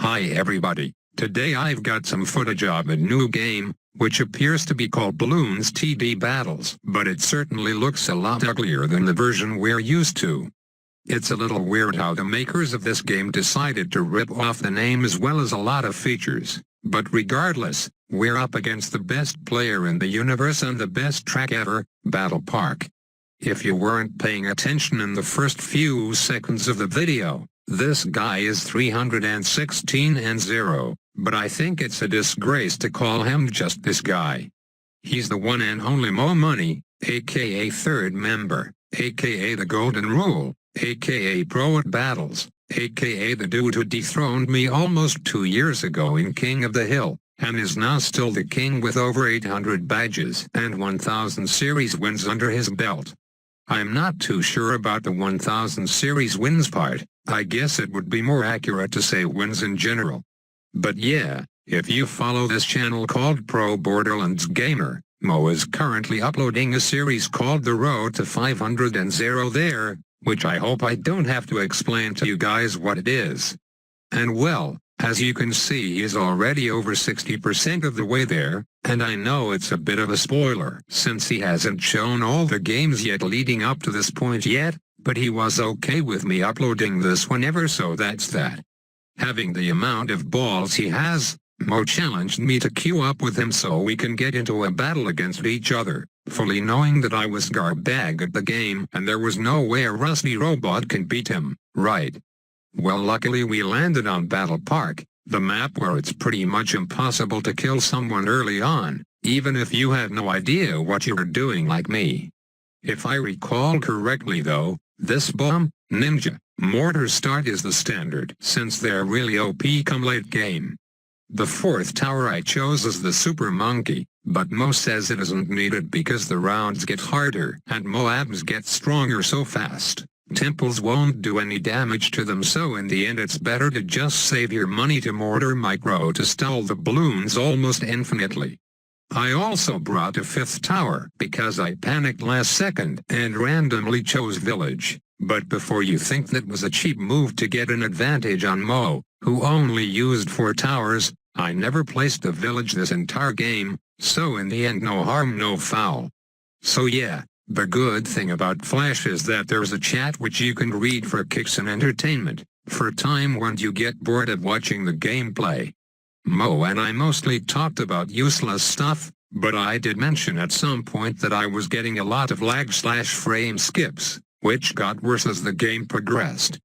Hi everybody, today I've got some footage of a new game, which appears to be called Bloons TD Battles, but it certainly looks a lot uglier than the version we're used to. It's a little weird how the makers of this game decided to rip off the name as well as a lot of features, but regardless, we're up against the best player in the universe on the best track ever, Battle Park. If you weren't paying attention in the first few seconds of the video, this guy is 316-0, but I think it's a disgrace to call him just this guy. He's the one and only Mo Money, aka third member, aka the Golden Rule, aka Pro at Battles, aka the dude who dethroned me almost 2 years ago in King of the Hill, and is now still the king with over 800 badges and 1000 series wins under his belt. I'm not too sure about the 1000 series wins part. I guess it would be more accurate to say wins in general. But yeah, if you follow this channel called Pro Borderlands Gamer, Mo is currently uploading a series called The Road to 500 and 0 there, which I hope I don't have to explain to you guys what it is. And well, as you can see, he is already over 60% of the way there, and I know it's a bit of a spoiler since he hasn't shown all the games yet leading up to this point yet, but he was okay with me uploading this whenever, so that's that. Having the amount of balls he has, Mo challenged me to queue up with him so we can get into a battle against each other, fully knowing that I was garbage at the game and there was no way a rusty robot can beat him, right? Well, luckily we landed on Battle Park, the map where it's pretty much impossible to kill someone early on, even if you had no idea what you were doing like me. If I recall correctly though, this bomb, ninja, mortar start is the standard since they're really OP come late game. The fourth tower I chose is the Super Monkey, but Mo says it isn't needed because the rounds get harder and Moabs get stronger so fast. Temples won't do any damage to them, so in the end it's better to just save your money to mortar micro to stall the balloons almost infinitely. I also brought a fifth tower because I panicked last second and randomly chose village, but before you think that was a cheap move to get an advantage on Mo, who only used 4 towers, I never placed a village this entire game, so in the end no harm no foul. So yeah, the good thing about Flash is that there's a chat which you can read for kicks and entertainment, for time when you get bored of watching the gameplay. Mo and I mostly talked about useless stuff, but I did mention at some point that I was getting a lot of lag/frame skips, which got worse as the game progressed.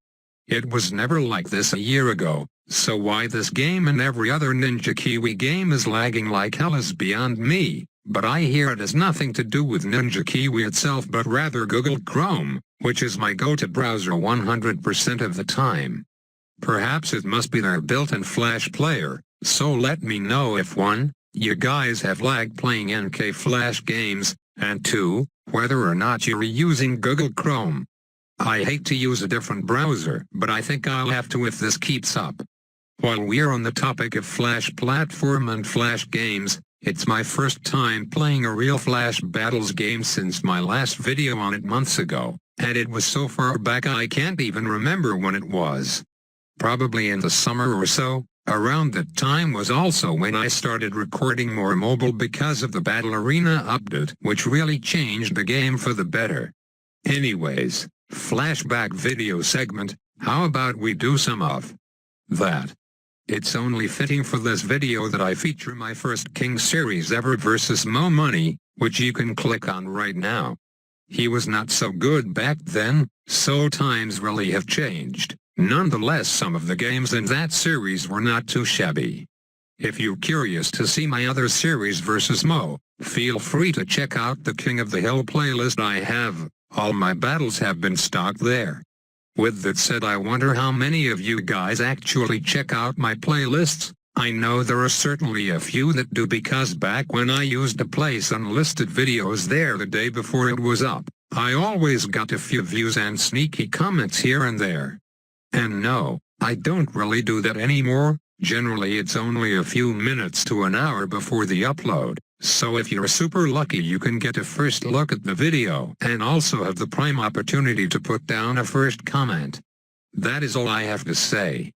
It was never like this a year ago, so why this game and every other Ninja Kiwi game is lagging like hell is beyond me, but I hear it has nothing to do with Ninja Kiwi itself but rather Google Chrome, which is my go-to browser 100% of the time. Perhaps it must be their built-in Flash player. So let me know if 1, you guys have lag playing NK Flash games, and 2, whether or not you're using Google Chrome. I hate to use a different browser, but I think I'll have to if this keeps up. While we're on the topic of Flash platform and Flash games, it's my first time playing a real Flash Battles game since my last video on it months ago, and it was so far back I can't even remember when it was. Probably in the summer or so. Around that time was also when I started recording more mobile because of the Battle Arena update, which really changed the game for the better. Anyways, flashback video segment, how about we do some of that? It's only fitting for this video that I feature my first King series ever versus Mo Money, which you can click on right now. He was not so good back then, so times really have changed. Nonetheless, some of the games in that series were not too shabby. If you're curious to see my other series versus Mo, feel free to check out the King of the Hill playlist I have. All my battles have been stocked there. With that said, I wonder how many of you guys actually check out my playlists. I know there are certainly a few that do because back when I used to place unlisted videos there the day before it was up, I always got a few views and sneaky comments here and there. And no, I don't really do that anymore. Generally it's only a few minutes to an hour before the upload, so if you're super lucky you can get a first look at the video and also have the prime opportunity to put down a first comment. That is all I have to say.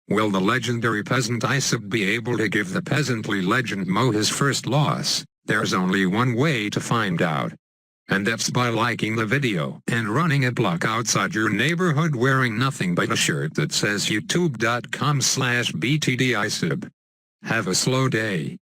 Will the legendary peasant ISAB be able to give the peasantly legend Mo his first loss? There's only one way to find out. And that's by liking the video and running a block outside your neighborhood wearing nothing but a shirt that says youtube.com/btdisab. Have a slow day.